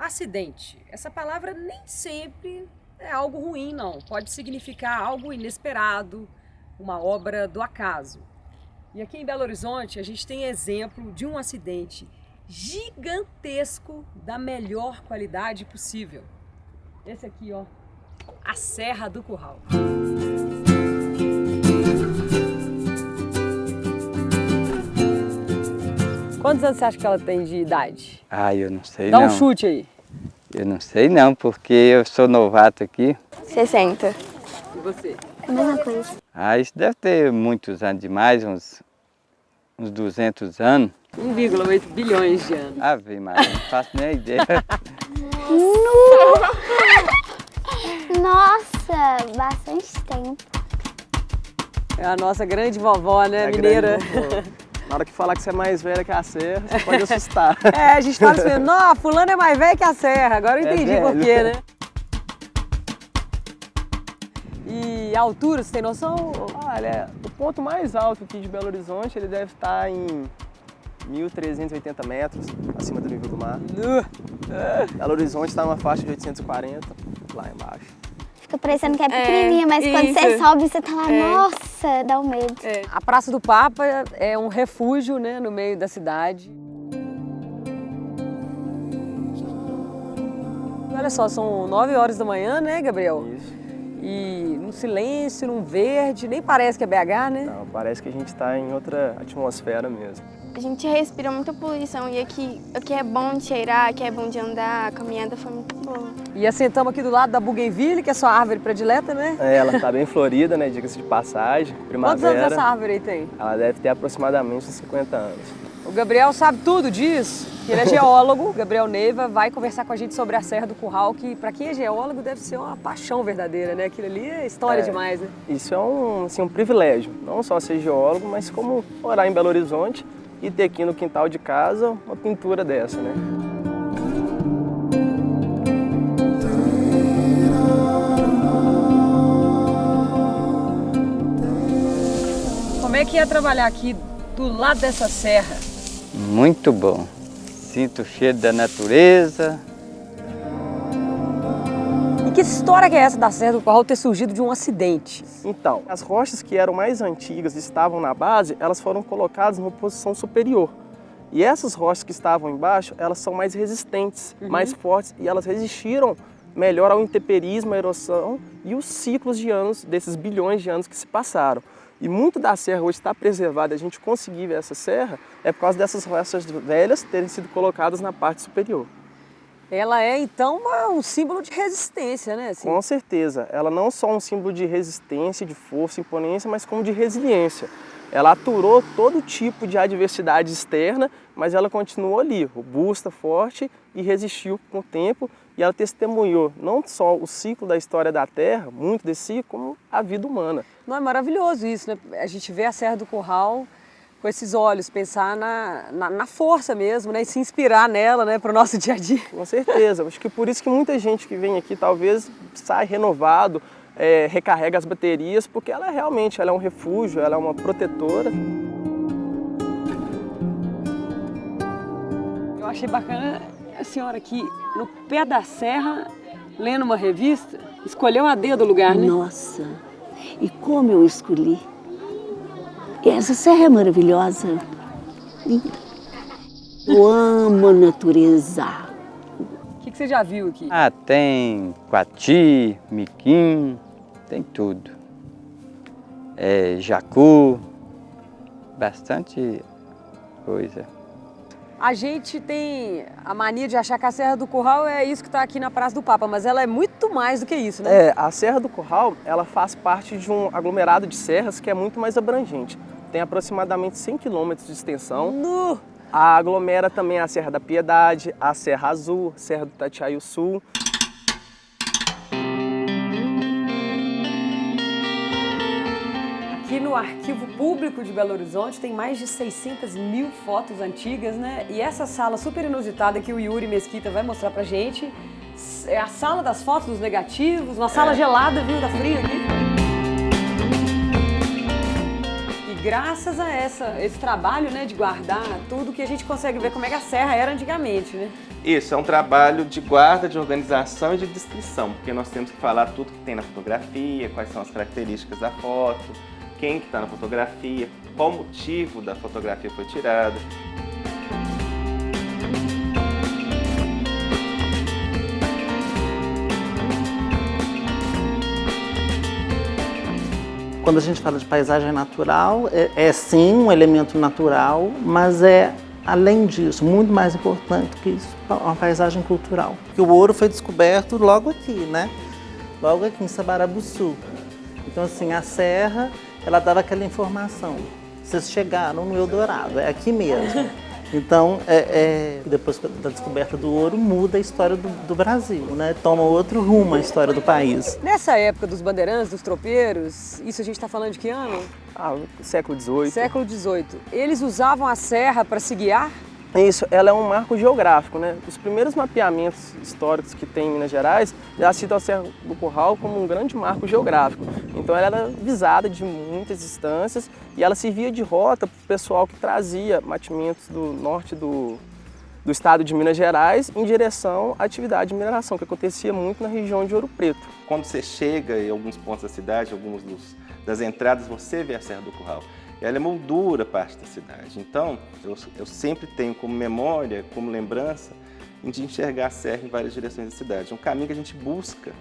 Acidente. Essa palavra nem sempre é algo ruim, não. Pode significar algo inesperado, uma obra do acaso. E aqui em Belo Horizonte a gente tem exemplo de um acidente gigantesco da melhor qualidade possível. Esse aqui, ó, a Serra do Curral. Quantos anos você acha que ela tem de idade? Eu não sei Dá não. um chute aí. Eu não sei não, porque eu sou novato aqui. 60. E você? A mesma coisa. Isso deve ter muitos anos demais, uns 200 anos. 1,8 bilhões de anos. Ave Maria, não faço nem ideia. Nossa, bastante tempo. É a nossa grande vovó, né, a mineira? grande vovó. Na hora que falar que você é mais velha que a serra, você pode assustar. É, a gente fala assim, não, fulano é mais velho que a serra. Agora eu entendi por quê, né? E a altura, você tem noção? Olha, o ponto mais alto aqui de Belo Horizonte, ele deve estar em 1.380 metros acima do nível do mar. Belo Horizonte está numa faixa de 840, lá embaixo. Fica parecendo que é pequenininha, mas quando você sobe, você tá lá, nossa, dá um medo. A Praça do Papa é um refúgio, né, no meio da cidade. Olha só, são 9 horas da manhã, né, Gabriel? Isso. E num silêncio, num verde, nem parece que é BH, né? Não, parece que a gente está em outra atmosfera mesmo. A gente respira muita poluição e aqui é bom de cheirar, aqui é bom de andar, a caminhada foi muito boa. E assentamos aqui do lado da Bougainville, que é sua árvore predileta, né? Ela está bem florida, né? Diga-se de passagem, Quantos primavera. anos essa árvore aí tem? Ela deve ter aproximadamente uns 50 anos. O Gabriel sabe tudo disso, que ele é geólogo. Gabriel Neiva vai conversar com a gente sobre a Serra do Curral, que para quem é geólogo deve ser uma paixão verdadeira, né? Aquilo ali é história demais, né? Isso é um privilégio, não só ser geólogo, mas como morar em Belo Horizonte e ter aqui no quintal de casa uma pintura dessa, né? Como é que é trabalhar aqui do lado dessa serra? Muito bom. Sinto o cheiro da natureza. E que história que é essa da Serra do Curral ter surgido de um acidente? Então, as rochas que eram mais antigas e estavam na base, elas foram colocadas numa posição superior. E essas rochas que estavam embaixo, elas são mais resistentes, mais fortes, e elas resistiram melhor ao intemperismo, à erosão e os ciclos de anos, desses bilhões de anos que se passaram. E muito da serra hoje está preservada, a gente conseguir ver essa serra, é por causa dessas rochas velhas terem sido colocadas na parte superior. Ela é, então, um símbolo de resistência, né? Assim. Com certeza. Ela não só um símbolo de resistência, de força, imponência, mas como de resiliência. Ela aturou todo tipo de adversidade externa, mas ela continuou ali, robusta, forte e resistiu com o tempo. E ela testemunhou não só o ciclo da história da Terra, muito desse ciclo, como a vida humana. Não, é maravilhoso isso, né? A gente vê a Serra do Curral com esses olhos, pensar na força mesmo, né? E se inspirar nela, né, para o nosso dia a dia. Com certeza. Acho que por isso que muita gente que vem aqui talvez sai renovado, recarrega as baterias, porque ela realmente é um refúgio, ela é uma protetora. Eu achei bacana a senhora aqui no pé da serra, lendo uma revista, escolheu a dedo o lugar, né? Nossa, e como eu escolhi. Essa serra é maravilhosa, linda. Eu amo a natureza. O que você já viu aqui? Tem coati, miquim, tem tudo. Jacu, bastante coisa. A gente tem a mania de achar que a Serra do Curral é isso que está aqui na Praça do Papa, mas ela é muito mais do que isso, né? A Serra do Curral, ela faz parte de um aglomerado de serras que é muito mais abrangente. Tem aproximadamente 100 quilômetros de extensão. A aglomera também a Serra da Piedade, a Serra Azul, a Serra do Itatiaia Sul. Aqui no Arquivo Público de Belo Horizonte tem mais de 600 mil fotos antigas, né? E essa sala super inusitada que o Yuri Mesquita vai mostrar pra gente é a sala das fotos dos negativos, uma sala gelada, viu? Tá frio aqui. E graças a esse trabalho, né, de guardar tudo, que a gente consegue ver como é que a serra era antigamente, né? Isso, é um trabalho de guarda, de organização e de descrição, porque nós temos que falar tudo que tem na fotografia, quais são as características da foto, quem que está na fotografia, qual motivo da fotografia foi tirada. Quando a gente fala de paisagem natural, é sim um elemento natural, mas é, além disso, muito mais importante que isso, uma paisagem cultural. Porque o ouro foi descoberto logo aqui, né? Logo aqui em Sabarabuçu. Então, assim, a serra, ela dava aquela informação. Vocês chegaram no Eldorado, é aqui mesmo. Então, depois da descoberta do ouro, muda a história do Brasil, né? Toma outro rumo a história do país. Nessa época dos bandeirantes, dos tropeiros, isso a gente está falando de que ano? Século XVIII. Século XVIII. Eles usavam a serra para se guiar? Isso, ela é um marco geográfico, né? Os primeiros mapeamentos históricos que tem em Minas Gerais já citam a Serra do Curral como um grande marco geográfico. Então ela era visada de muitas distâncias e ela servia de rota para o pessoal que trazia mantimentos do norte do estado de Minas Gerais em direção à atividade de mineração, que acontecia muito na região de Ouro Preto. Quando você chega em alguns pontos da cidade, algumas das entradas, você vê a Serra do Curral. Ela moldura parte da cidade. Então, eu sempre tenho como memória, como lembrança, de enxergar a serra em várias direções da cidade. É um caminho que a gente busca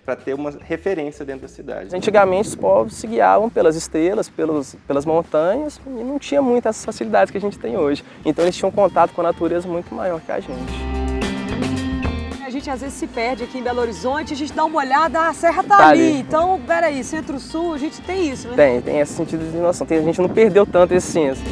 para ter uma referência dentro da cidade. Antigamente, os povos se guiavam pelas estrelas, pelas montanhas, e não tinha muitas facilidades que a gente tem hoje. Então, eles tinham contato com a natureza muito maior que a gente. A gente às vezes se perde aqui em Belo Horizonte, a gente dá uma olhada, a serra tá ali. Então, peraí, Centro-Sul, a gente tem isso, né? Tem esse sentido de noção. A gente não perdeu tanto esse senso.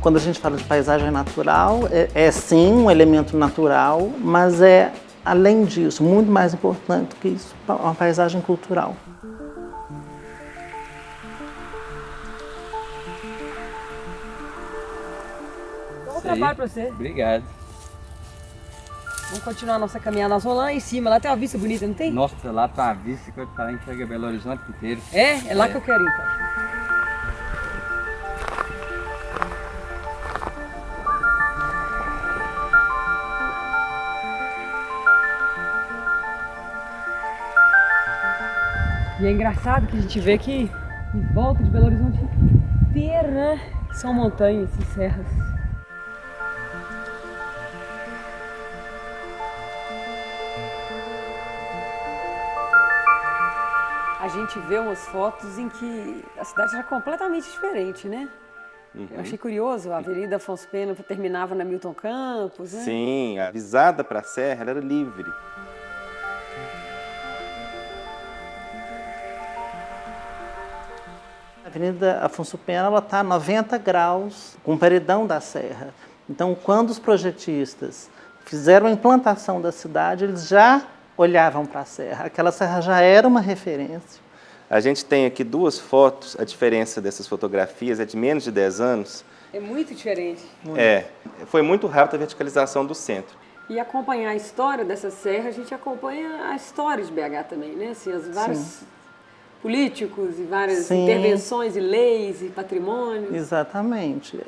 Quando a gente fala de paisagem natural, é sim um elemento natural, mas é, além disso, muito mais importante que isso, uma paisagem cultural. Bom trabalho pra você. Obrigado. Vamos continuar a nossa caminhada. Nós vamos lá em cima, lá tem uma vista bonita, não tem? Nossa, lá tá a vista que eu te falar, enxerga Belo Horizonte inteiro. É lá que eu quero ir, então. E é engraçado que a gente vê que em volta de Belo Horizonte inteiro, né? São montanhas e serras. A gente vê umas fotos em que a cidade era completamente diferente, né? Eu achei curioso, a Avenida Afonso Pena terminava na Milton Campos, né? Sim, a visada para a serra ela era livre. A Avenida Afonso Pena está a 90 graus com o paredão da serra. Então, quando os projetistas fizeram a implantação da cidade, eles já olhavam para a serra. Aquela serra já era uma referência. A gente tem aqui duas fotos, a diferença dessas fotografias é de menos de 10 anos. É muito diferente. Foi muito rápida a verticalização do centro. E acompanhar a história dessa serra, a gente acompanha a história de BH também, né? Assim, as vários políticos e várias intervenções e leis e patrimônio. Exatamente.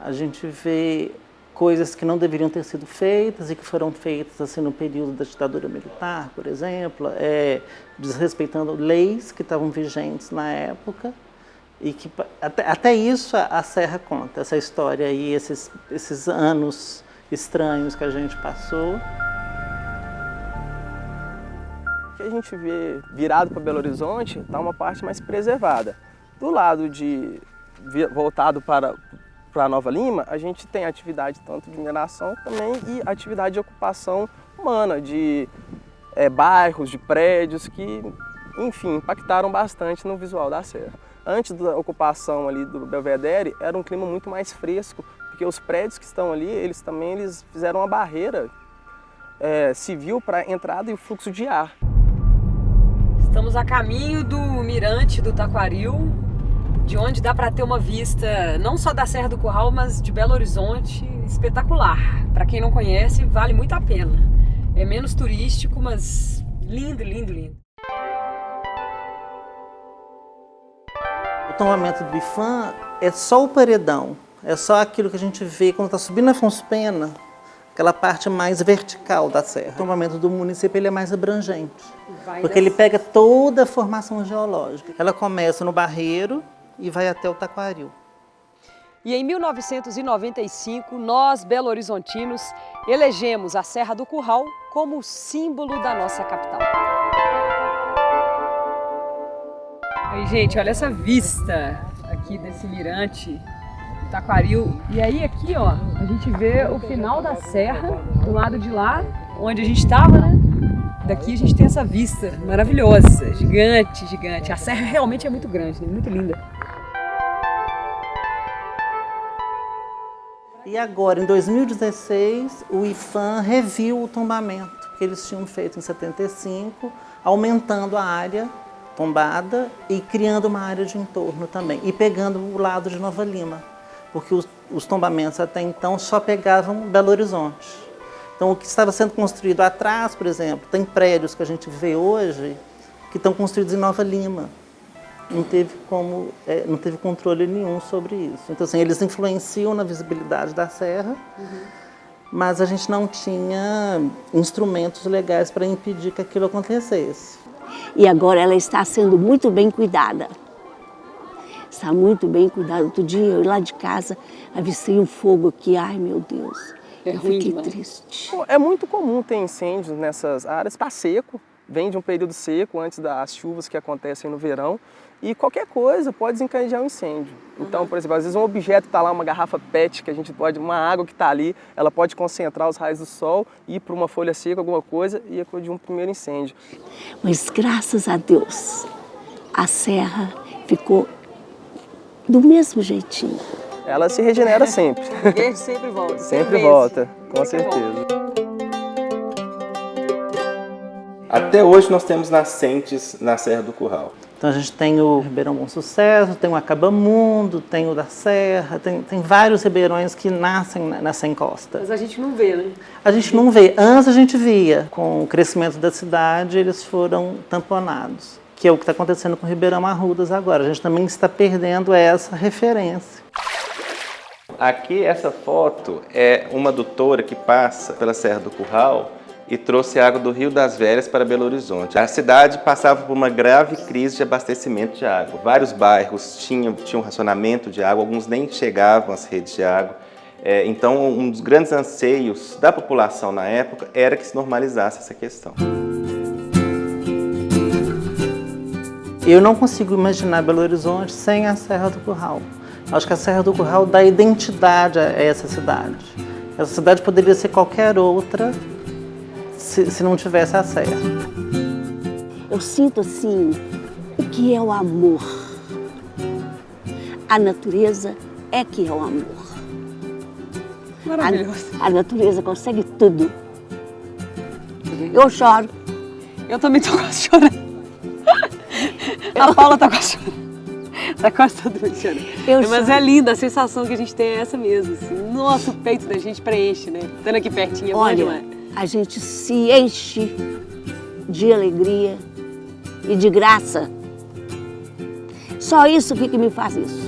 A gente vê coisas que não deveriam ter sido feitas e que foram feitas assim, no período da ditadura militar, por exemplo, desrespeitando leis que estavam vigentes na época e que até isso a serra conta, essa história aí, esses anos estranhos que a gente passou. O que a gente vê virado para Belo Horizonte está uma parte mais preservada. Do lado voltado para Nova Lima, a gente tem atividade tanto de mineração também e atividade de ocupação humana, de bairros, de prédios que, enfim, impactaram bastante no visual da serra. Antes da ocupação ali do Belvedere, era um clima muito mais fresco, porque os prédios que estão ali, eles fizeram uma barreira civil para a entrada e o fluxo de ar. Estamos a caminho do mirante do Taquaril, de onde dá para ter uma vista não só da Serra do Curral, mas de Belo Horizonte espetacular. Para quem não conhece, vale muito a pena. É menos turístico, mas lindo, lindo, lindo. O tombamento do IPHAN é só o paredão, é só aquilo que a gente vê quando está subindo a Afonso Pena, aquela parte mais vertical da serra. O tombamento do município ele é mais abrangente, porque ele pega toda a formação geológica. Ela começa no Barreiro e vai até o Taquaril. E em 1995, nós, belo-horizontinos, elegemos a Serra do Curral como símbolo da nossa capital. Aí, gente, olha essa vista aqui desse mirante Taquaril. E aí aqui, ó, a gente vê o final da serra, do lado de lá, onde a gente estava, né? Daqui a gente tem essa vista maravilhosa, gigante, gigante. A serra realmente é muito grande, né? Muito linda. E agora, em 2016, o IPHAN reviu o tombamento que eles tinham feito em 75, aumentando a área tombada e criando uma área de entorno também, e pegando o lado de Nova Lima, porque os tombamentos até então só pegavam Belo Horizonte. Então, o que estava sendo construído atrás, por exemplo, tem prédios que a gente vê hoje que estão construídos em Nova Lima. Não teve controle nenhum sobre isso. Então, assim, eles influenciam na visibilidade da serra, mas a gente não tinha instrumentos legais para impedir que aquilo acontecesse. E agora ela está sendo muito bem cuidada. Está muito bem cuidada. Outro dia, eu lá de casa, avistei um fogo aqui. Ai, meu Deus, eu fiquei triste. É muito comum ter incêndios nessas áreas, está seco, vem de um período seco antes das chuvas que acontecem no verão. E qualquer coisa pode desencadear um incêndio. Então, por exemplo, às vezes um objeto está lá, uma garrafa PET, que a gente pode, uma água que está ali, ela pode concentrar os raios do sol, ir para uma folha seca, alguma coisa, e acudir um primeiro incêndio. Mas graças a Deus, a serra ficou do mesmo jeitinho. Ela se regenera sempre. Verde sempre volta. Sempre volta, com certeza. Até hoje nós temos nascentes na Serra do Curral. Então a gente tem o Ribeirão Bom Sucesso, tem o Acabamundo, tem o da Serra, tem vários ribeirões que nascem nessa encosta. Mas a gente não vê, né? A gente não vê. Antes a gente via. Com o crescimento da cidade, eles foram tamponados, que é o que está acontecendo com o Ribeirão Arrudas agora. A gente também está perdendo essa referência. Aqui, essa foto é uma adutora que passa pela Serra do Curral e trouxe água do Rio das Velhas para Belo Horizonte. A cidade passava por uma grave crise de abastecimento de água. Vários bairros tinham racionamento de água, alguns nem chegavam às redes de água. Então, um dos grandes anseios da população na época era que se normalizasse essa questão. Eu não consigo imaginar Belo Horizonte sem a Serra do Curral. Acho que a Serra do Curral dá identidade a essa cidade. Essa cidade poderia ser qualquer outra se não tivesse a serra. Eu sinto assim, o que é o amor? A natureza é que é o amor. Maravilhoso. A natureza consegue tudo. Eu choro. Eu também tô quase chorando. A Paula tá quase chorando. Tá quase todo mundo chorando. Mas é linda, a sensação que a gente tem é essa mesmo. Assim. Nossa, o peito da gente preenche, né? Estando aqui pertinho, é bom demais. A gente se enche de alegria e de graça. Só isso que me faz isso.